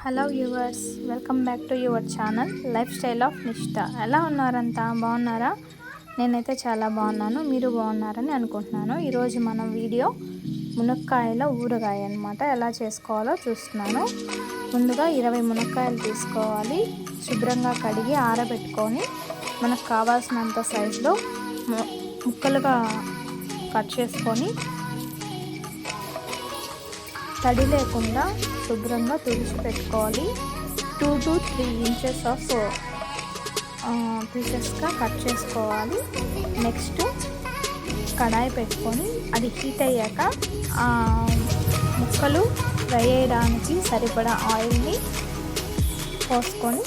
Hello viewers, welcome back to your channel life style of నిష్ఠ. ఎలా ఉన్నారంతా? బాగున్నారా? నేనైతే చాలా బాగున్నాను. మీరు బాగున్నారని అనుకుంటున్నాను. ఈరోజు మనం వీడియో మునక్కాయల ఊరగాయ అనమాట ఎలా చేసుకోవాలో చూస్తున్నాను. ముందుగా 20 మునక్కాయలు తీసుకోవాలి. శుభ్రంగా కడిగి ఆరబెట్టుకొని మనకు కావాల్సినంత సైజులో ముక్కలుగా కట్ చేసుకొని తడి లేకుండా శుభ్రంగా తుడిచి పెట్టుకోవాలి. 2 to 3 ఇంచెస్ ఆఫ్ పీసెస్గా కట్ చేసుకోవాలి. నెక్స్ట్ కడాయి పెట్టుకొని అది హీట్ అయ్యాక ముక్కలు ఫ్రై అయ్యడానికి సరిపడా ఆయిల్ని పోసుకొని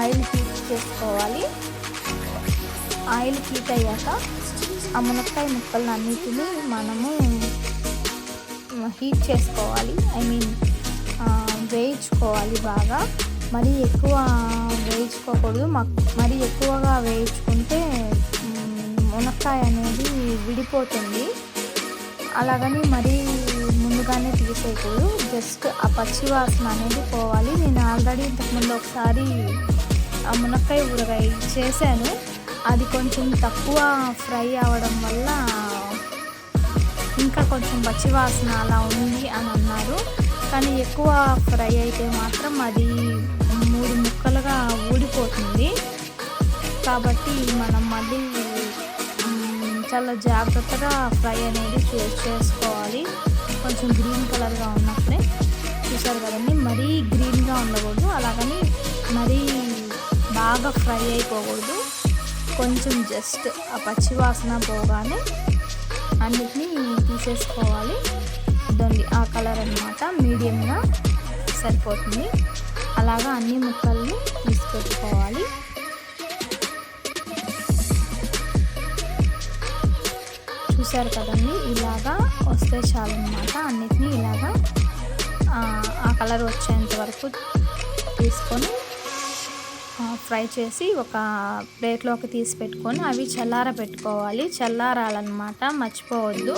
ఆయిల్ హీట్ చేసుకోవాలి. ఆయిల్ హీట్ అయ్యాక ఆ మునక్కాయ ముక్కలను అన్నిటినీ మనము హీట్ చేసుకోవాలి. వేయించుకోవాలి బాగా. మరీ ఎక్కువ వేయించుకోకూడదు. మరీ ఎక్కువగా వేయించుకుంటే మునక్కాయ అనేది విడిపోతుంది. అలాగని మరీ ముందుగానే తీసేయకూడదు. జస్ట్ ఆ పచ్చి వాసన అనేది పోవాలి. నేను ఆల్రెడీ ఇంతకుముందు ఒకసారి ఆ మునక్కాయ ఊరగాయ చేశాను. అది కొంచెం తక్కువ ఫ్రై అవ్వడం వల్ల ఇంకా కొంచెం పచ్చి వాసన అలా ఉంది అని అన్నారు. కానీ ఎక్కువ ఫ్రై అయితే మాత్రం అది 3 ముక్కలుగా ఊడిపోతుంది. కాబట్టి మనం మళ్ళీ చాలా జాగ్రత్తగా ఫ్రై అనేది చేసుకోవాలి. కొంచెం గ్రీన్ కలర్గా ఉన్నప్పుడే చూసారు కదండి. మరీ గ్రీన్గా ఉండకూడదు, అలాగని మరీ బాగా ఫ్రై అయిపోకూడదు. కొంచెం జస్ట్ ఆ పచ్చి వాసన పోగానే అన్నిటినీ తీసేసుకోవాలి. ఇదండి ఆ కలర్ అన్నమాట. మీడియంగా సరిపోతుంది. అలాగా అన్ని ముక్కల్ని తీసుకెట్టుకోవాలి. చూసారు కదండి, ఇలాగా వస్తే చాలన్నమాట. అన్నిటినీ ఇలాగా ఆ కలర్ వచ్చేంత వరకు తీసుకొని ఫ్రై చేసి ఒక ప్లేట్లోకి తీసి పెట్టుకొని అవి పెట్టుకోవాలి. చల్లారాలన్నమాట, మర్చిపోవద్దు.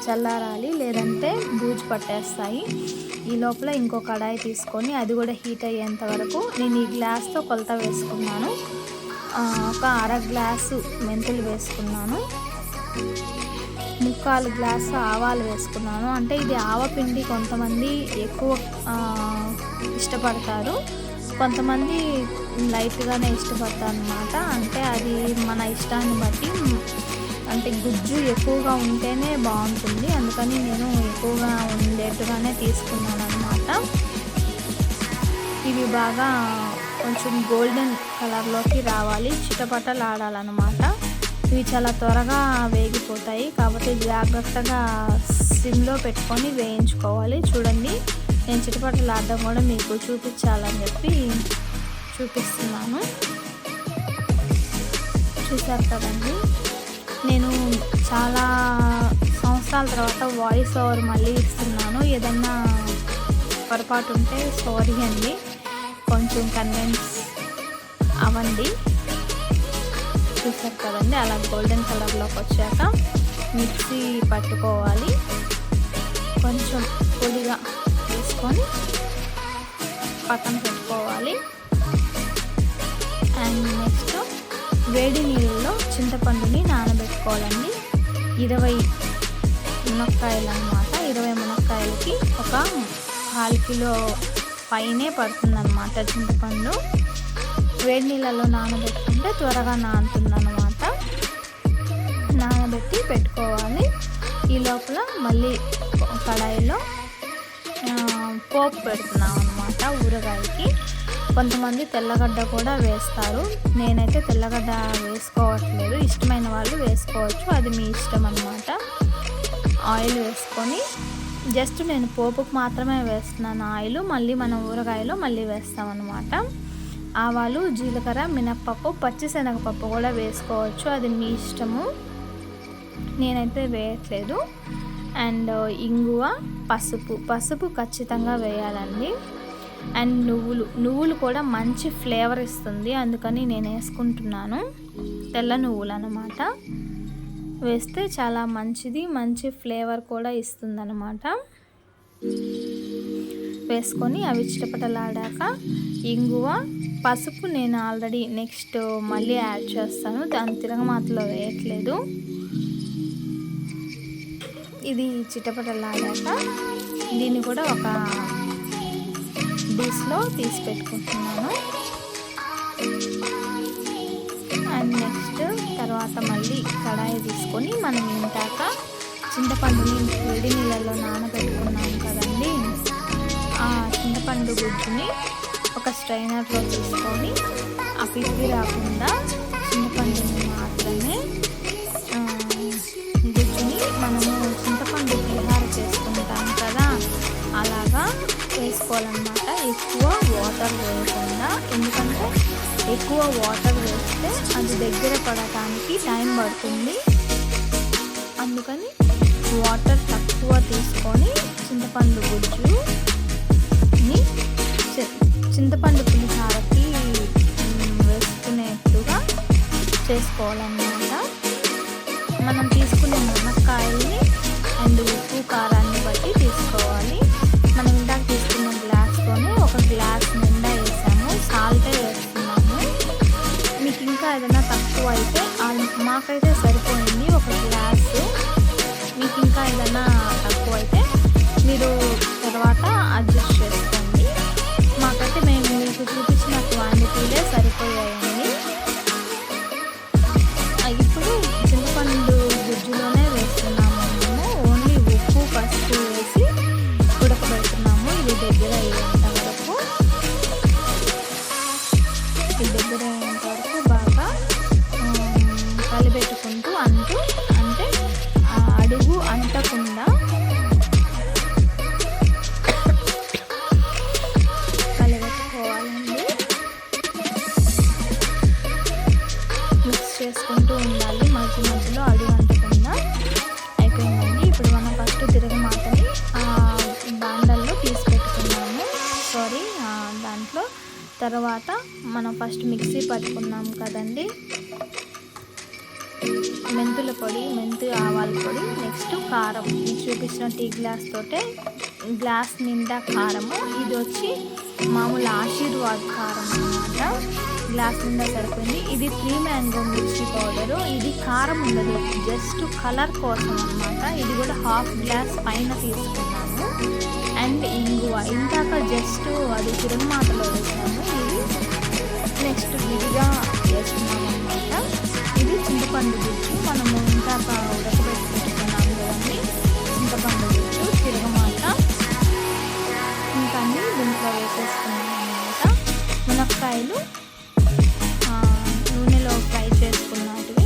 చల్లారాలి, లేదంటే బూజు పట్టేస్తాయి. ఈ లోపల ఇంకో కడాయి తీసుకొని అది కూడా హీట్ అయ్యేంత వరకు నేను ఈ గ్లాస్తో కొలత వేసుకున్నాను. ఒక 1/2 గ్లాసు మెంతులు వేసుకున్నాను. 3/4 గ్లాసు ఆవాలు వేసుకున్నాను. అంటే ఇది ఆవపిండి కొంతమంది ఎక్కువ ఇష్టపడతారు, కొంతమంది లైట్గానే ఇష్టపడతారు అన్నమాట. అంటే అది మన ఇష్టాన్ని బట్టి. అంటే గుజ్జు ఎక్కువగా ఉంటేనే బాగుంటుంది, అందుకని నేను ఎక్కువగా ఉండేట్టుగానే తీసుకున్నాను అన్నమాట. ఇవి బాగా కొంచెం గోల్డెన్ కలర్లోకి రావాలి, చిటపటలాడాలన్నమాట. ఇవి చాలా త్వరగా వేగిపోతాయి కాబట్టి జాగ్రత్తగా సిమ్లో పెట్టుకొని వేయించుకోవాలి. చూడండి, నేను చిటపటలాడడం కూడా మీకు చూపించాలని చెప్పి చూపిస్తున్నాను. చూసారు కదండి, నేను చాలా సంవత్సరాల తర్వాత వాయిస్ ఓవర్ మళ్ళీ ఇస్తున్నాను. ఏదన్నా పొరపాటు ఉంటే సారీ అండి, కొంచెం కన్విన్స్ అవ్వండి. చూసారు కదండి, అలా గోల్డెన్ కలర్లోకి వచ్చాక మిక్సీ పట్టుకోవాలి. కొంచెం పొడిగా వేసుకొని పక్కన పెట్టుకోవాలి. అండ్ నెక్స్ట్ వేడి నీళ్ళలో చింతపండుని నానబెట్టుకోవాలండి. 20 మునక్కాయలు అన్నమాట. 20 మునక్కాయలకి ఒక 1/2 కిలో పైనే పడుతుందన్నమాట చింతపండు. వేడి నీళ్ళలో నానబెట్టుకుంటే త్వరగా నానుతుందన్నమాట. నానబెట్టి పెట్టుకోవాలి. ఈ లోపల మళ్ళీ కడాయిలో పోపు పెడుతున్నాం అన్నమాట ఊరగాయకి. కొంతమంది తెల్లగడ్డ కూడా వేస్తారు, నేనైతే తెల్లగడ్డ వేసుకోవట్లేదు. ఇష్టమైన వాళ్ళు వేసుకోవచ్చు, అది మీ ఇష్టం అన్నమాట. ఆయిల్ వేసుకొని జస్ట్ నేను పోపుకు మాత్రమే వేస్తున్నాను ఆయిల్. మళ్ళీ మనం ఊరగాయలో మళ్ళీ వేస్తామన్నమాట. ఆవాలు, జీలకర్ర, మినప్పప్పు, పచ్చిశనగపప్పు కూడా వేసుకోవచ్చు, అది మీ ఇష్టము. నేనైతే వేయట్లేదు. అండ్ ఇంగువ, పసుపు ఖచ్చితంగా వేయాలండి. అండ్ నువ్వులు కూడా మంచి ఫ్లేవర్ ఇస్తుంది, అందుకని నేను వేసుకుంటున్నాను. తెల్ల నువ్వులు అన్నమాట. వేస్తే చాలా మంచిది, మంచి ఫ్లేవర్ కూడా ఇస్తుంది అన్నమాట. వేసుకొని అవి చిటపటలాడాక ఇంగువ, పసుపు నేను ఆల్రెడీ నెక్స్ట్ మళ్ళీ యాడ్ చేస్తాను, దాని తిరగమాతలో వేయట్లేదు. ఇది చిటపటలాడాక దీన్ని కూడా ఒక డిష్లో తీసి పెట్టుకుంటున్నాను. అండ్ నెక్స్ట్ తర్వాత మళ్ళీ కడాయి తీసుకొని మనం ఇంటాక చింతపండుని వేడి నీళ్ళల్లో నానబెట్టుకున్నాం కదండి, ఆ చింతపండు గుజ్జుని ఒక స్ట్రైనర్లో తీసుకొని ఆ పిప్పి రాకుండా చింతపండుని మాత్రమే గుజ్జుని మనము చింతపండు పులిహార చేసుకుంటాం కదా అలాగా వేసుకోవాలన్నమాట. ఎక్కువ వాటర్ వేయకుండా, ఎందుకంటే ఎక్కువ వాటర్ వేస్తే అది దగ్గర పడటానికి టైం పడుతుంది. అందుకని వాటర్ తక్కువ తీసుకొని చింతపండు గుజ్జుని చింతపండు పులిహారకి వేసుకునేట్టుగా చేసుకోవాలన్నమాట. మనం తీసుకునే మునక్కాయల్ని అండ్ ఉప్పు కారాన్ని బట్టి తీసుకోవాలి. మనం ఇందాక తీసుకున్న గ్లాస్తోనే ఒక గ్లాస్ నిండా వేసాము, సాల్టే వేస్తున్నాము. మీకు ఇంకా ఏదైనా తక్కువ అయితే, మాకైతే సరిపోయింది ఒక గ్లాసు. మీకు ఇంకా ఏదైనా తక్కువ అయితే మీరు తర్వాత అడ్జస్ట్ చేసుకోండి. మాకైతే మేము మీకు చూపించిన క్వాంటిటీలే సరిపోయాయండి. ఇప్పుడు చింతపండు గుజ్జులోనే వేస్తున్నాము, మేము ఓన్లీ ఉప్పు పసుపు వేసి ఉడకబెడుతున్నాము. ఇది దగ్గర అయ్యేంత వరకు, ఇది దగ్గర అయ్యేంత వరకు బాగా కలిపెట్టుకుంటూ అంటే అడుగు అంటకుండా కలిపెట్టుకోవాలండి. మిక్స్ చేసుకుంటూ ఉండాలి మధ్య మధ్యలో, అడుగు అంటకుండా. అయిపోయిందండి. ఇప్పుడు మనం ఫస్ట్ తిరగమాతని బాండల్లో తీసి పెట్టుకున్నాము, దాంట్లో. తర్వాత మనం ఫస్ట్ మిక్సీ పట్టుకున్నాం కదండి, మెంతుల పొడి, ఆవాల పొడి, నెక్స్ట్ కారం. మీకు చూపించిన టీ గ్లాస్ తోటే గ్లాస్ నిండా కారము. ఇది వచ్చి మామూలు ఆశీర్వాద్ కారం అన్నమాట, గ్లాస్ నిండా సరిపోయింది. ఇది 3 మ్యాంగో మిర్చి పౌడరు, ఇది కారం ఉండదు, జస్ట్ కలర్ కోసం అన్నమాట. ఇది కూడా హాఫ్ గ్లాస్ పైన తీసుకున్నాము. అండ్ ఇంగువ ఇందాక జస్ట్ అది తిరగమాతలో వేసాము, ఇది నెక్స్ట్ విడిగా వేస్తున్నాము అన్నమాట. ఇది చింతపండు గుజ్జు, మనము ఇందాక ఉడకబెట్టి పెట్టుకున్నాము కదండి, చింతపండు గుజ్జు, తిరగమాత ఇంకా అన్నీ దీంట్లో వేసేసుకున్నాము అన్నమాట. మునక్కాయలు నూనెలో ఫ్రై చేసుకున్నటివి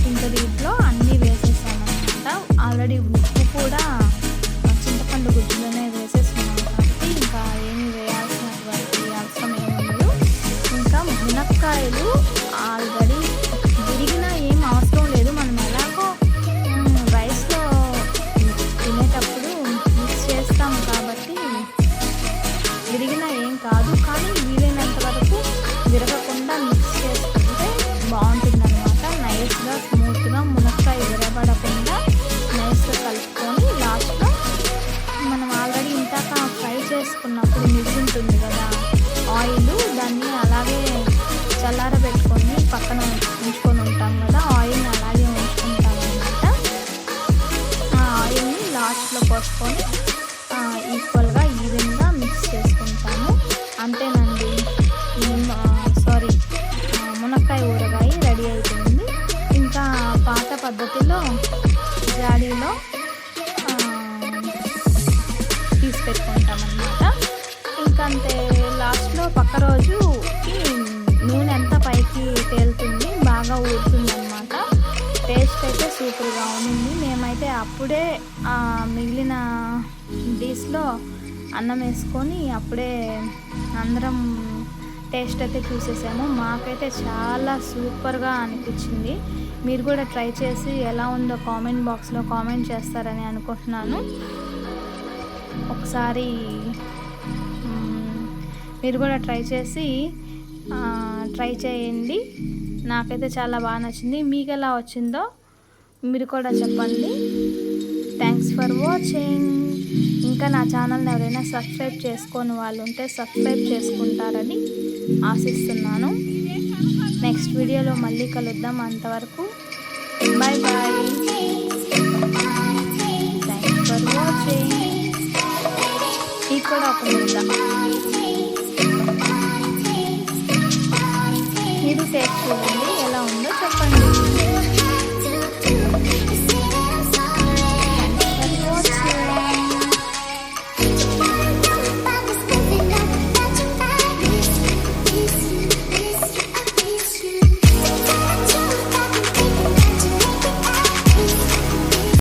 ఇంకా దీంట్లో అన్నీ వేసేసామన్నమాట. ఆల్రెడీ ఉప్పు కూడా చింతపండు గుజ్జులోనే వేసేసుకున్నాం కాబట్టి ఇంకా ఏమీ వేయాల్సినటువంటి అవసరం ఏముండదు. ఇంకా మునక్కాయలు ఆల్రెడీ విరిగినా ఏం అవసరం లేదు, మనం ఎలాగో రైస్లో తినేటప్పుడు మిక్స్ చేస్తాం కాబట్టి విరిగినా ఏం కాదు. కానీ వీలైనంత వరకు విరగకుండా మిక్స్ చేసుకుంటే బాగుంటుందన్నమాట. నైస్గా స్మూత్గా మునక్కాయ విరగబడకుండా నైస్గా కలుపుకొని లాస్ట్లో మనం ఆల్రెడీ ఇందాక ఫ్రై చేసుకున్నప్పుడు మిగిలింటుంది కదా ఆయిల్, దాన్ని అలాగే చల్లారబెట్టుకొని పక్కన ఉంచుకొని ఉంటాం కదా, ఆయిల్ని అలాగే ఉంచుకుంటాం అన్నమాట. ఆ ఆయిల్ని లాస్ట్లో పోసుకొని ఈక్వల్గా ఈవెన్గా మిక్స్ చేసుకుంటాము. అంతేనండి, మునక్కాయ ఊరగాయ రెడీ అయిపోయింది. ఇంకా పాత పద్ధతిలో జాడీలో తీసి పెట్టుకుంటామన్నమాట. ఇంకంతే, లాస్ట్లో పక్క రోజుకి నూనె ఎంత పైకి తేలుతుంది, బాగా ఊరుతుందన్నమాట. టేస్ట్ అయితే సూపర్గా ఉంది. మేమైతే అప్పుడే మిగిలిన డిష్లో అన్నం వేసుకొని అప్పుడే అందరం టేస్ట్ అయితే చూసేసాము. మాకైతే చాలా సూపర్గా అనిపించింది. మీరు కూడా ట్రై చేసి ఎలా ఉందో కామెంట్ బాక్స్లో కామెంట్ చేస్తారని అనుకుంటున్నాను. ఒకసారి మీరు కూడా ట్రై చేయండి. నాకైతే చాలా బాగా నచ్చింది. మీకు ఎలా వచ్చిందో మీరు కూడా చెప్పండి. Thanks for watching. ఇంకా నా ఛానల్ని ఎవరైనా సబ్స్క్రైబ్ చేసుకోని వాళ్ళు ఉంటే సబ్స్క్రైబ్ చేసుకుంటారని ఆశిస్తున్నాను. నెక్స్ట్ వీడియోలో మళ్ళీ కలుద్దాం. అంతవరకు bye bye. Thanks for watching. ఇది కూడా ఒక ముద్ద. మీరు టేస్ట్ చూడండి, ఎలా ఉందో చెప్పండి.